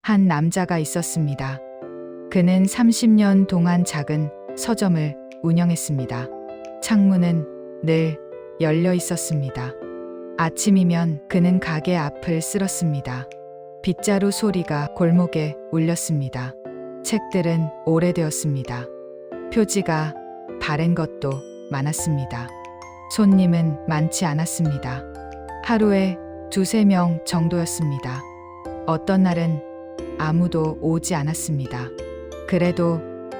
한 남자가 있었습니다. 그는 30년 동안 작은 서점을 운영했습니다. 창문은 늘 열려 있었습니다. 아침이면 그는 가게 앞을 쓸었습니다. 빗자루 소리가 골목에 울렸습니다. 책들은 오래되었습니다. 표지가 바랜 것도 많았습니다. 손님은 많지 않았습니다. 하루에 2~3명 정도였습니다. 어떤 날은 아무도 오지 않았습니다. 그래도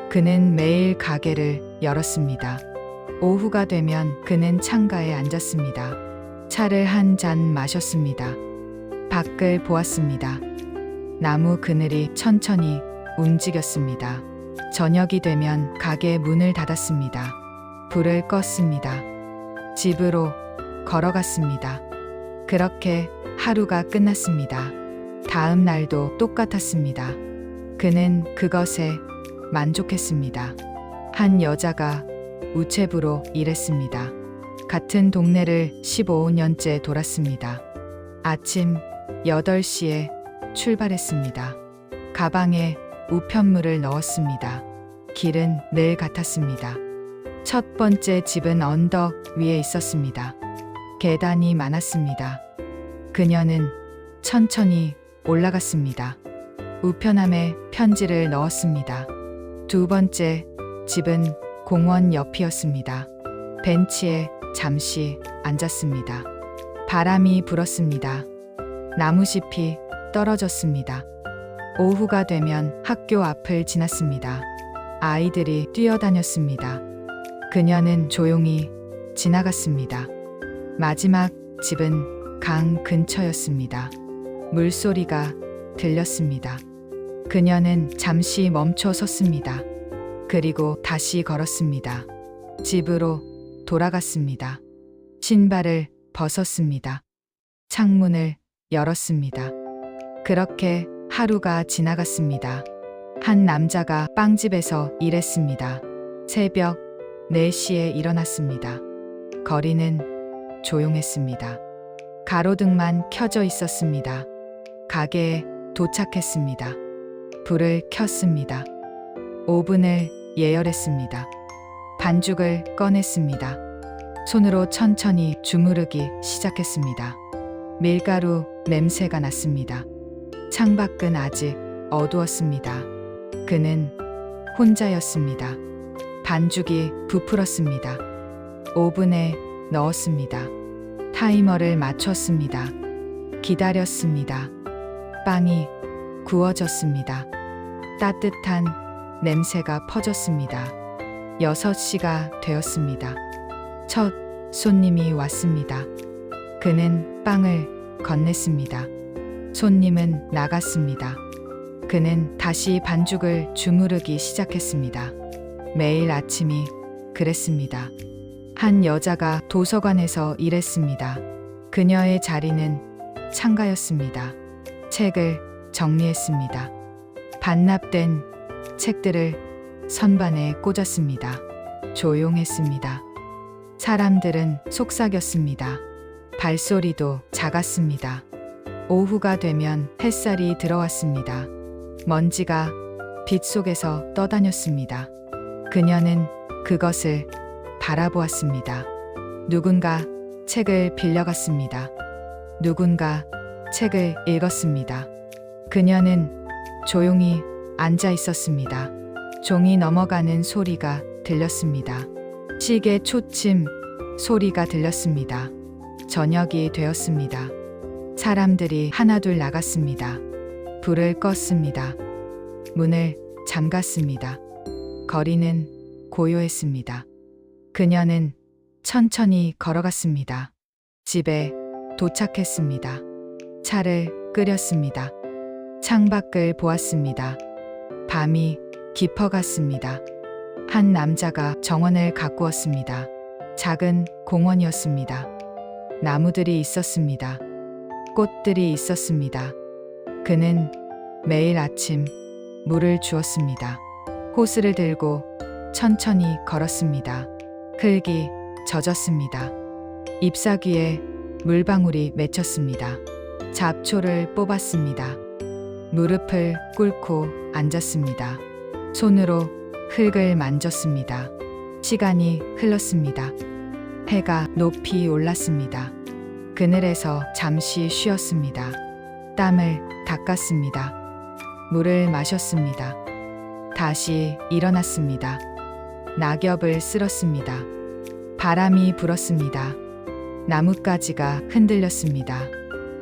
그는 매일 가게를 열었습니다. 오후가 되면 그는 창가에 앉았습니다. 차를 한 잔 마셨습니다. 밖을 보았습니다. 나무 그늘이 천천히 움직였습니다. 저녁이 되면 가게 문을 닫았습니다. 불을 껐습니다. 집으로 걸어갔습니다. 그렇게 하루가 끝났습니다. 다음 날도 똑같았습니다. 그는 그것에 만족했습니다. 한 여자가 우체부로 일했습니다. 같은 동네를 15년째 돌았습니다. 아침 8시에 출발했습니다. 가방에 우편물을 넣었습니다. 길은 늘 같았습니다. 첫 번째 집은 언덕 위에 있었습니다. 계단이 많았습니다. 그녀는 천천히 올라갔습니다. 우편함에 편지를 넣었습니다. 두 번째 집은 공원 옆이었습니다. 벤치에 잠시 앉았습니다. 바람이 불었습니다. 나무잎이 떨어졌습니다. 오후가 되면 학교 앞을 지났습니다. 아이들이 뛰어다녔습니다. 그녀는 조용히 지나갔습니다. 마지막 집은 강 근처였습니다. 물소리가 들렸습니다. 그녀는 잠시 멈춰 섰습니다. 그리고 다시 걸었습니다. 집으로 돌아갔습니다. 신발을 벗었습니다. 창문을 열었습니다. 그렇게 하루가 지나갔습니다. 한 남자가 빵집에서 일했습니다. 새벽 4시에 일어났습니다. 거리는 조용했습니다. 가로등만 켜져 있었습니다. 가게에 도착했습니다. 불을 켰습니다. 오븐을 예열했습니다. 반죽을 꺼냈습니다. 손으로 천천히 주무르기 시작했습니다. 밀가루 냄새가 났습니다. 창밖은 아직 어두웠습니다. 그는 혼자였습니다. 반죽이 부풀었습니다. 오븐에 넣었습니다. 타이머를 맞췄습니다. 기다렸습니다. 빵이 구워졌습니다. 따뜻한 냄새가 퍼졌습니다. 6시가 되었습니다. 첫 손님이 왔습니다. 그는 빵을 건넸습니다. 손님은 나갔습니다. 그는 다시 반죽을 주무르기 시작했습니다. 매일 아침이 그랬습니다. 한 여자가 도서관에서 일했습니다. 그녀의 자리는 창가였습니다. 책을 정리했습니다. 반납된 책들을 선반에 꽂았습니다. 조용했습니다. 사람들은 속삭였습니다. 발소리도 작았습니다. 오후가 되면 햇살이 들어왔습니다. 먼지가 빛 속에서 떠다녔습니다. 그녀는 그것을 바라보았습니다. 누군가 책을 빌려갔습니다. 누군가 책을 읽었습니다. 그녀는 조용히 앉아 있었습니다. 종이 넘어가는 소리가 들렸습니다. 시계 초침 소리가 들렸습니다. 저녁이 되었습니다. 사람들이 하나둘 나갔습니다. 불을 껐습니다. 문을 잠갔습니다. 거리는 고요했습니다. 그녀는 천천히 걸어갔습니다. 집에 도착했습니다. 차를 끓였습니다. 창밖을 보았습니다. 밤이 깊어갔습니다. 한 남자가 정원을 가꾸었습니다. 작은 공원이었습니다. 나무들이 있었습니다. 꽃들이 있었습니다. 그는 매일 아침 물을 주었습니다. 호스를 들고 천천히 걸었습니다. 흙이 젖었습니다. 잎사귀에 물방울이 맺혔습니다. 잡초를 뽑았습니다. 무릎을 꿇고 앉았습니다. 손으로 흙을 만졌습니다. 시간이 흘렀습니다. 해가 높이 올랐습니다. 그늘에서 잠시 쉬었습니다. 땀을 닦았습니다. 물을 마셨습니다. 다시 일어났습니다. 낙엽을 쓸었습니다. 바람이 불었습니다. 나뭇가지가 흔들렸습니다.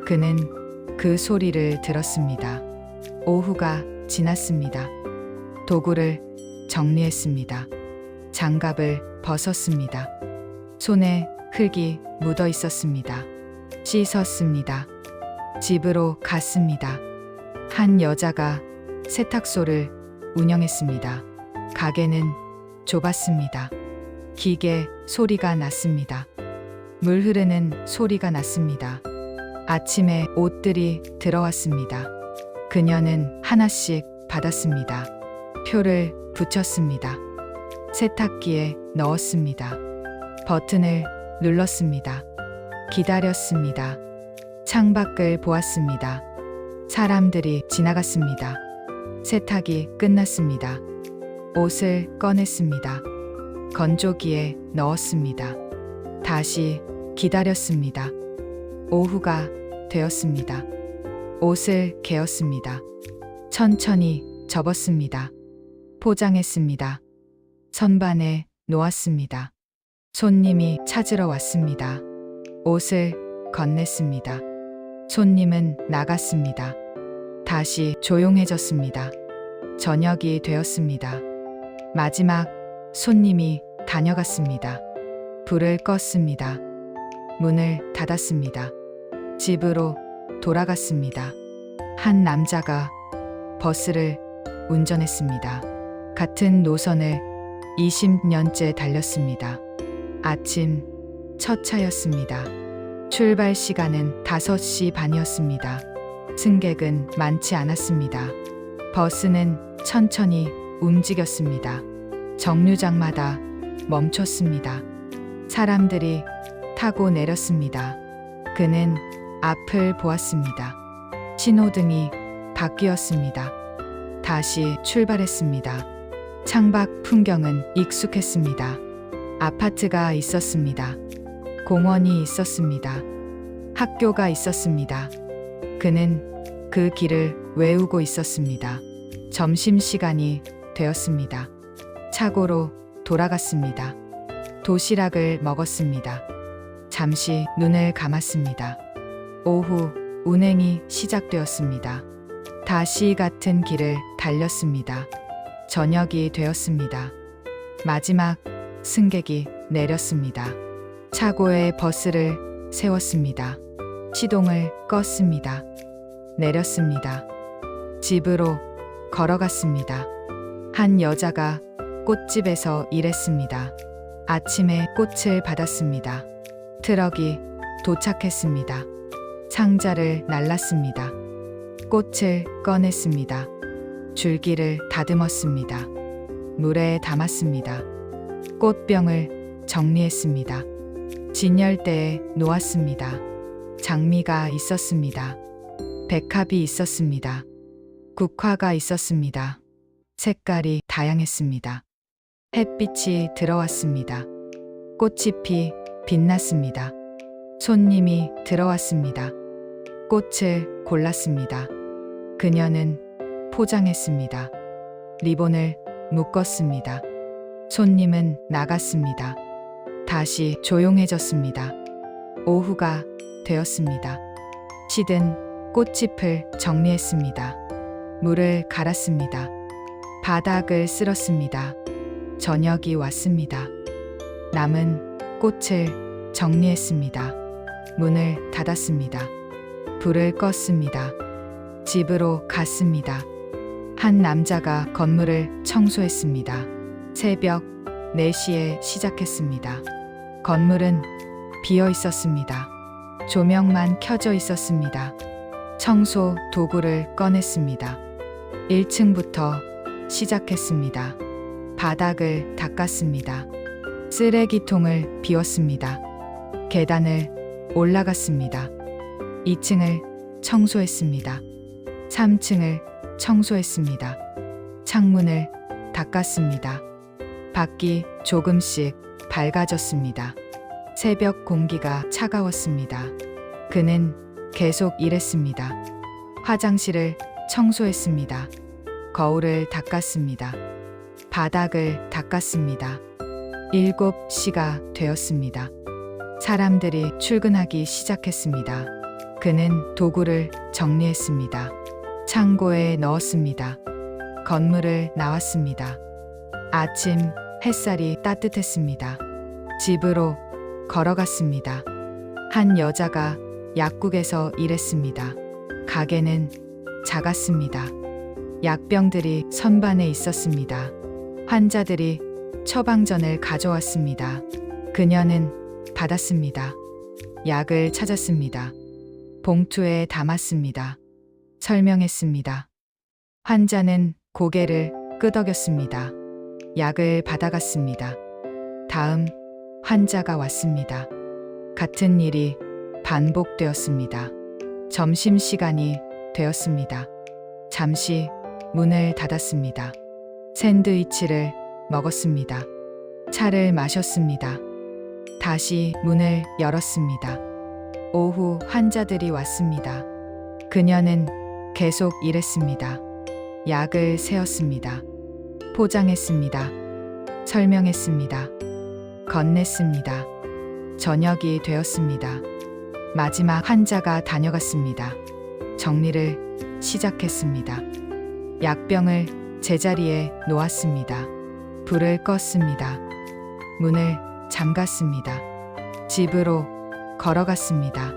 그는 그 소리를 들었습니다. 오후가 지났습니다. 도구를 정리했습니다. 장갑을 벗었습니다. 손에 흙이 묻어 있었습니다. 씻었습니다. 집으로 갔습니다. 한 여자가 세탁소를 운영했습니다. 가게는 좁았습니다. 기계 소리가 났습니다. 물 흐르는 소리가 났습니다. 아침에 옷들이 들어왔습니다. 그녀는 하나씩 받았습니다. 표를 붙였습니다. 세탁기에 넣었습니다. 버튼을 눌렀습니다. 기다렸습니다. 창밖을 보았습니다. 사람들이 지나갔습니다. 세탁이 끝났습니다. 옷을 꺼냈습니다. 건조기에 넣었습니다. 다시 기다렸습니다. 오후가 되었습니다. 옷을 개었습니다. 천천히 접었습니다. 포장했습니다. 선반에 놓았습니다. 손님이 찾으러 왔습니다. 옷을 건넸습니다. 손님은 나갔습니다. 다시 조용해졌습니다. 저녁이 되었습니다. 마지막 손님이 다녀갔습니다. 불을 껐습니다. 문을 닫았습니다. 집으로 돌아갔습니다. 한 남자가 버스를 운전했습니다. 같은 노선을 20년째 달렸습니다. 아침 첫 차였습니다. 출발 시간은 5시 반이었습니다. 승객은 많지 않았습니다. 버스는 천천히 움직였습니다. 정류장마다 멈췄습니다. 사람들이 타고 내렸습니다. 그는 앞을 보았습니다. 신호등이 바뀌었습니다. 다시 출발했습니다. 창밖 풍경은 익숙했습니다. 아파트가 있었습니다. 공원이 있었습니다. 학교가 있었습니다. 그는 그 길을 외우고 있었습니다. 점심시간이 되었습니다. 차고로 돌아갔습니다. 도시락을 먹었습니다. 잠시 눈을 감았습니다. 오후 운행이 시작되었습니다. 다시 같은 길을 달렸습니다. 저녁이 되었습니다. 마지막 승객이 내렸습니다. 차고에 버스를 세웠습니다. 시동을 껐습니다. 내렸습니다. 집으로 걸어갔습니다. 한 여자가 꽃집에서 일했습니다. 아침에 꽃을 받았습니다. 트럭이 도착했습니다. 상자를 날랐습니다. 꽃을 꺼냈습니다. 줄기를 다듬었습니다. 물에 담았습니다. 꽃병을 정리했습니다. 진열대에 놓았습니다. 장미가 있었습니다. 백합이 있었습니다. 국화가 있었습니다. 색깔이 다양했습니다. 햇빛이 들어왔습니다. 꽃잎이 빛났습니다. 손님이 들어왔습니다. 꽃을 골랐습니다. 그녀는 포장했습니다. 리본을 묶었습니다. 손님은 나갔습니다. 다시 조용해졌습니다. 오후가 되었습니다. 시든 꽃잎을 정리했습니다. 물을 갈았습니다. 바닥을 쓸었습니다. 저녁이 왔습니다. 남은 꽃을 정리했습니다. 문을 닫았습니다. 불을 껐습니다. 집으로 갔습니다. 한 남자가 건물을 청소했습니다. 새벽 4시에 시작했습니다. 건물은 비어 있었습니다. 조명만 켜져 있었습니다. 청소 도구를 꺼냈습니다. 1층부터 시작했습니다. 바닥을 닦았습니다. 쓰레기통을 비웠습니다. 계단을 올라갔습니다. 2층을 청소했습니다. 3층을 청소했습니다. 창문을 닦았습니다. 밖이 조금씩 밝아졌습니다. 새벽 공기가 차가웠습니다. 그는 계속 일했습니다. 화장실을 청소했습니다. 거울을 닦았습니다. 바닥을 닦았습니다. 7시가 되었습니다. 사람들이 출근하기 시작했습니다. 그는 도구를 정리했습니다. 창고에 넣었습니다. 건물을 나왔습니다. 아침 햇살이 따뜻했습니다. 집으로 걸어갔습니다. 한 여자가 약국에서 일했습니다. 가게는 작았습니다. 약병들이 선반에 있었습니다. 환자들이 처방전을 가져왔습니다. 그녀는 받았습니다. 약을 찾았습니다. 봉투에 담았습니다. 설명했습니다. 환자는 고개를 끄덕였습니다. 약을 받아갔습니다. 다음 환자가 왔습니다. 같은 일이 반복되었습니다. 점심시간이 되었습니다. 잠시 문을 닫았습니다. 샌드위치를 먹었습니다. 차를 마셨습니다. 다시 문을 열었습니다. 오후 환자들이 왔습니다. 그녀는 계속 일했습니다. 약을 세었습니다. 포장했습니다. 설명했습니다. 건넸습니다. 저녁이 되었습니다. 마지막 환자가 다녀갔습니다. 정리를 시작했습니다. 약병을 제자리에 놓았습니다. 불을 껐습니다. 문을 잠갔습니다. 집으로 걸어갔습니다.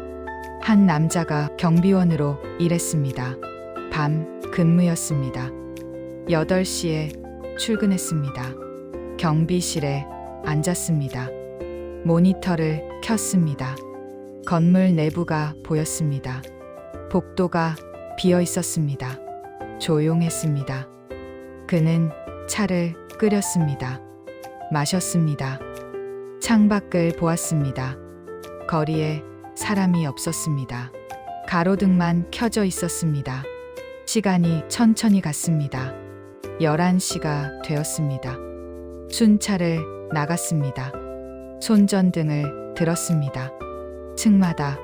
한 남자가 경비원으로 일했습니다. 밤 근무였습니다. 8시에 출근했습니다. 경비실에 앉았습니다. 모니터를 켰습니다. 건물 내부가 보였습니다. 복도가 비어 있었습니다. 조용했습니다. 그는 차를 끓였습니다. 마셨습니다. 창밖을 보았습니다. 거리에 사람이 없었습니다. 가로등만 켜져 있었습니다. 시간이 천천히 갔습니다. 11시가 되었습니다. 순찰을 나갔습니다. 손전등을 들었습니다. 층마다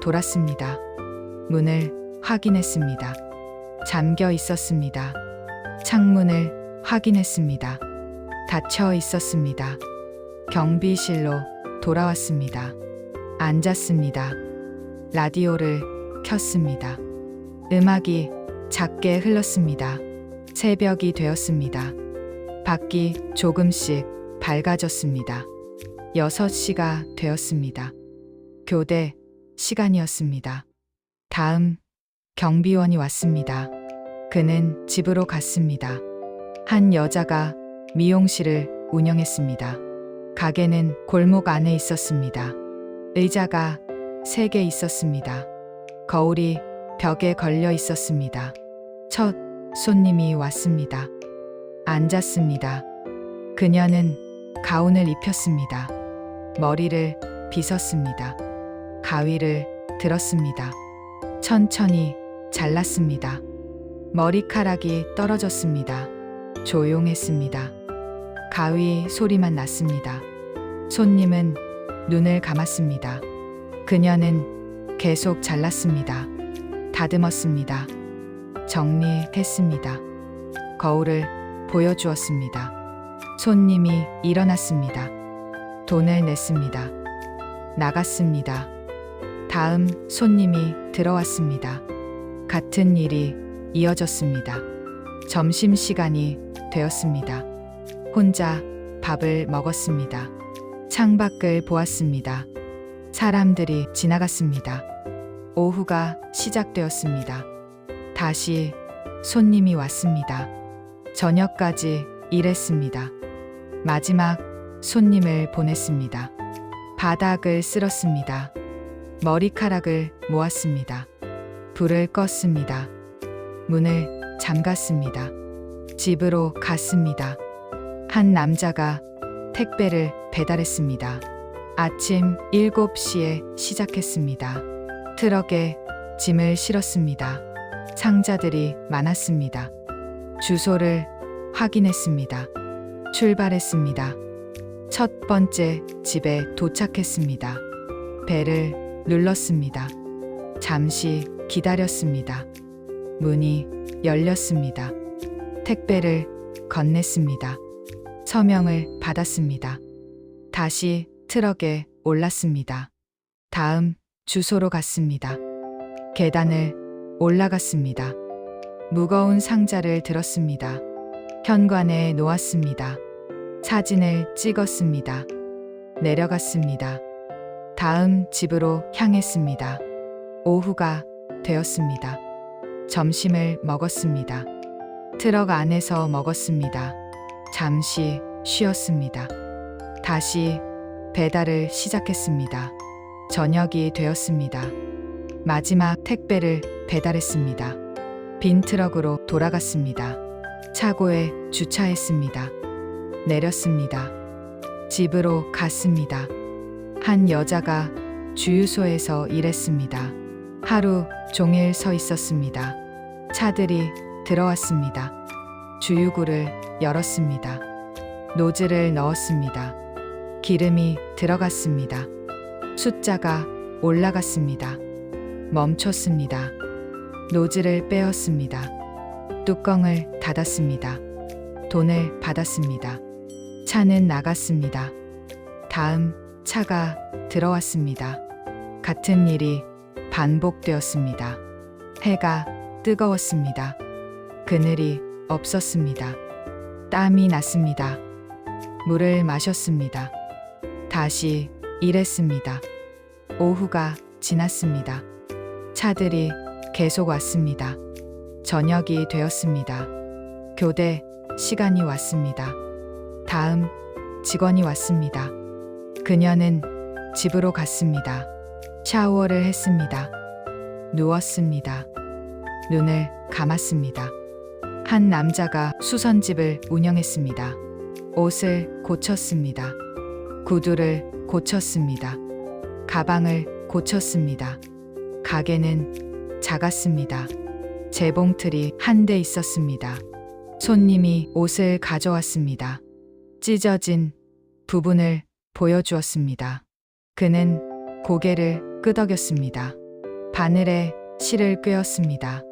돌았습니다. 문을 확인했습니다. 잠겨 있었습니다. 창문을 확인했습니다. 닫혀 있었습니다. 경비실로 돌아왔습니다. 앉았습니다. 라디오를 켰습니다. 음악이 작게 흘렀습니다. 새벽이 되었습니다. 밖이 조금씩 밝아졌습니다. 6시가 되었습니다. 교대 시간이었습니다. 다음 경비원이 왔습니다. 그는 집으로 갔습니다. 한 여자가 미용실을 운영했습니다. 가게는 골목 안에 있었습니다. 의자가 3개 있었습니다. 거울이 벽에 걸려 있었습니다. 첫 손님이 왔습니다. 앉았습니다. 그녀는 가운을 입혔습니다. 머리를 빗었습니다. 가위를 들었습니다. 천천히 잘랐습니다. 머리카락이 떨어졌습니다. 조용했습니다. 가위 소리만 났습니다. 손님은 눈을 감았습니다. 그녀는 계속 잘랐습니다. 다듬었습니다. 정리했습니다. 거울을 보여주었습니다. 손님이 일어났습니다. 돈을 냈습니다. 나갔습니다. 다음 손님이 들어왔습니다. 같은 일이 이어졌습니다. 점심시간이 되었습니다. 혼자 밥을 먹었습니다. 창밖을 보았습니다. 사람들이 지나갔습니다. 오후가 시작되었습니다. 다시 손님이 왔습니다. 저녁까지 일했습니다. 마지막 손님을 보냈습니다. 바닥을 쓸었습니다. 머리카락을 모았습니다. 불을 껐습니다. 문을 잠갔습니다. 집으로 갔습니다. 한 남자가 택배를 배달했습니다. 아침 7시에 시작했습니다. 트럭에 짐을 실었습니다. 상자들이 많았습니다. 주소를 확인했습니다. 출발했습니다. 첫 번째 집에 도착했습니다. 벨을 눌렀습니다. 잠시 기다렸습니다. 문이 열렸습니다. 택배를 건넸습니다. 서명을 받았습니다. 다시 트럭에 올랐습니다. 다음 주소로 갔습니다. 계단을 올라갔습니다. 무거운 상자를 들었습니다. 현관에 놓았습니다. 사진을 찍었습니다. 내려갔습니다. 다음 집으로 향했습니다. 오후가 되었습니다. 점심을 먹었습니다. 트럭 안에서 먹었습니다. 잠시 쉬었습니다. 다시 배달을 시작했습니다. 저녁이 되었습니다. 마지막 택배를 배달했습니다. 빈 트럭으로 돌아갔습니다. 차고에 주차했습니다. 내렸습니다. 집으로 갔습니다. 한 여자가 주유소에서 일했습니다. 하루 종일 서 있었습니다. 차들이 들어왔습니다. 주유구를 열었습니다. 노즐을 넣었습니다. 기름이 들어갔습니다. 숫자가 올라갔습니다. 멈췄습니다. 노즐을 빼었습니다. 뚜껑을 닫았습니다. 돈을 받았습니다. 차는 나갔습니다. 다음 차가 들어왔습니다. 같은 일이 반복되었습니다. 해가 뜨거웠습니다. 그늘이 없었습니다. 땀이 났습니다. 물을 마셨습니다. 다시 일했습니다. 오후가 지났습니다. 차들이 계속 왔습니다. 저녁이 되었습니다. 교대 시간이 왔습니다. 다음 직원이 왔습니다. 그녀는 집으로 갔습니다. 샤워를 했습니다. 누웠습니다. 눈을 감았습니다. 한 남자가 수선집을 운영했습니다. 옷을 고쳤습니다. 구두를 고쳤습니다. 가방을 고쳤습니다. 가게는 작았습니다. 재봉틀이 한 대 있었습니다. 손님이 옷을 가져왔습니다. 찢어진 부분을 보여주었습니다. 그는 고개를 끄덕였습니다. 바늘에 실을 꿰었습니다.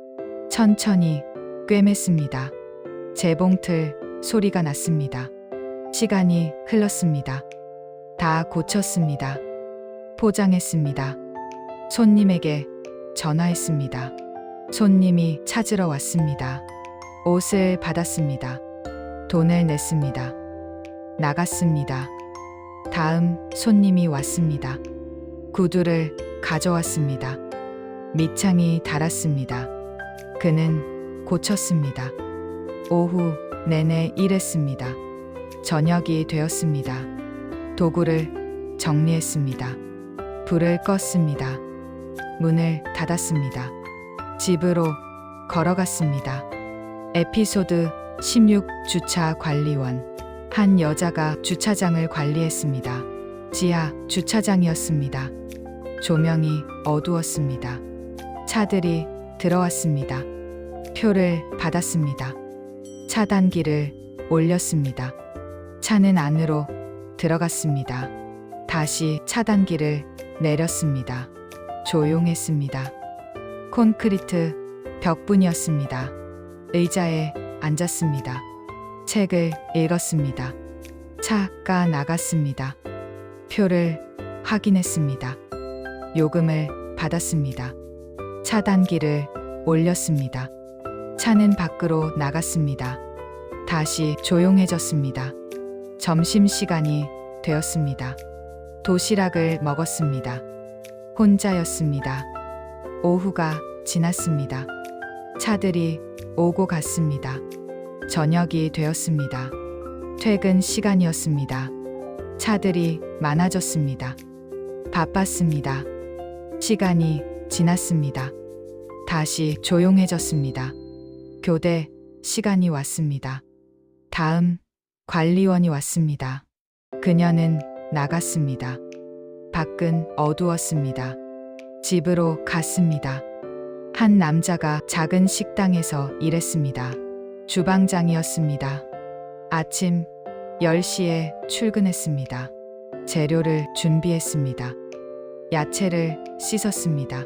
천천히 꿰맸습니다. 재봉틀 소리가 났습니다. 시간이 흘렀습니다. 다 고쳤습니다. 포장했습니다. 손님에게 전화했습니다. 손님이 찾으러 왔습니다. 옷을 받았습니다. 돈을 냈습니다. 나갔습니다. 다음 손님이 왔습니다. 구두를 가져왔습니다. 밑창이 닳았습니다. 그는 고쳤습니다. 오후 내내 일했습니다. 저녁이 되었습니다. 도구를 정리했습니다. 불을 껐습니다. 문을 닫았습니다. 집으로 걸어갔습니다. 에피소드 16 주차 관리원. 한 여자가 주차장을 관리했습니다. 지하 주차장이었습니다. 조명이 어두웠습니다. 차들이 들어왔습니다. 표를 받았습니다. 차단기를 올렸습니다. 차는 안으로 들어갔습니다. 다시 차단기를 내렸습니다. 조용했습니다. 콘크리트 벽뿐이었습니다. 의자에 앉았습니다. 책을 읽었습니다. 차가 나갔습니다. 표를 확인했습니다. 요금을 받았습니다. 차단기를 올렸습니다. 차는 밖으로 나갔습니다. 다시 조용해졌습니다. 점심시간이 되었습니다. 도시락을 먹었습니다. 혼자였습니다. 오후가 지났습니다. 차들이 오고 갔습니다. 저녁이 되었습니다. 퇴근 시간이었습니다. 차들이 많아졌습니다. 바빴습니다. 시간이 지났습니다. 다시 조용해졌습니다. 교대 시간이 왔습니다. 다음 관리원이 왔습니다. 그녀는 나갔습니다. 밖은 어두웠습니다. 집으로 갔습니다. 한 남자가 작은 식당에서 일했습니다. 주방장이었습니다. 아침 10시에 출근했습니다. 재료를 준비했습니다. 야채를 씻었습니다.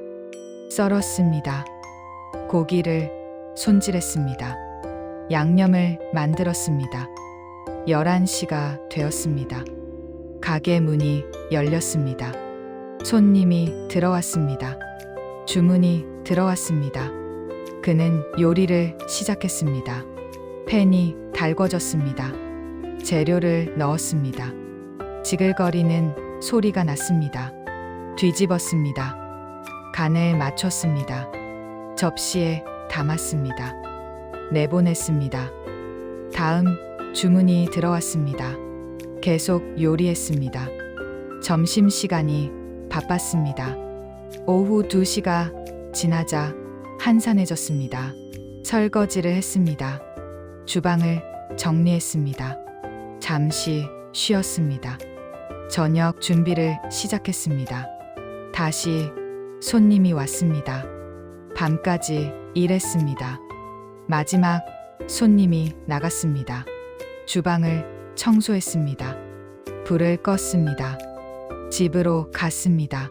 썰었습니다. 고기를 손질했습니다. 양념을 만들었습니다. 11시가 되었습니다. 가게 문이 열렸습니다. 손님이 들어왔습니다. 주문이 들어왔습니다. 그는 요리를 시작했습니다. 팬이 달궈졌습니다. 재료를 넣었습니다. 지글거리는 소리가 났습니다. 뒤집었습니다. 간을 맞췄습니다. 접시에 담았습니다. 내보냈습니다. 다음 주문이 들어왔습니다. 계속 요리했습니다. 점심시간이 바빴습니다. 오후 2시가 지나자 한산해졌습니다. 설거지를 했습니다. 주방을 정리했습니다. 잠시 쉬었습니다. 저녁 준비를 시작했습니다. 다시 손님이 왔습니다. 밤까지 일했습니다. 마지막 손님이 나갔습니다. 주방을 청소했습니다. 불을 껐습니다. 집으로 갔습니다.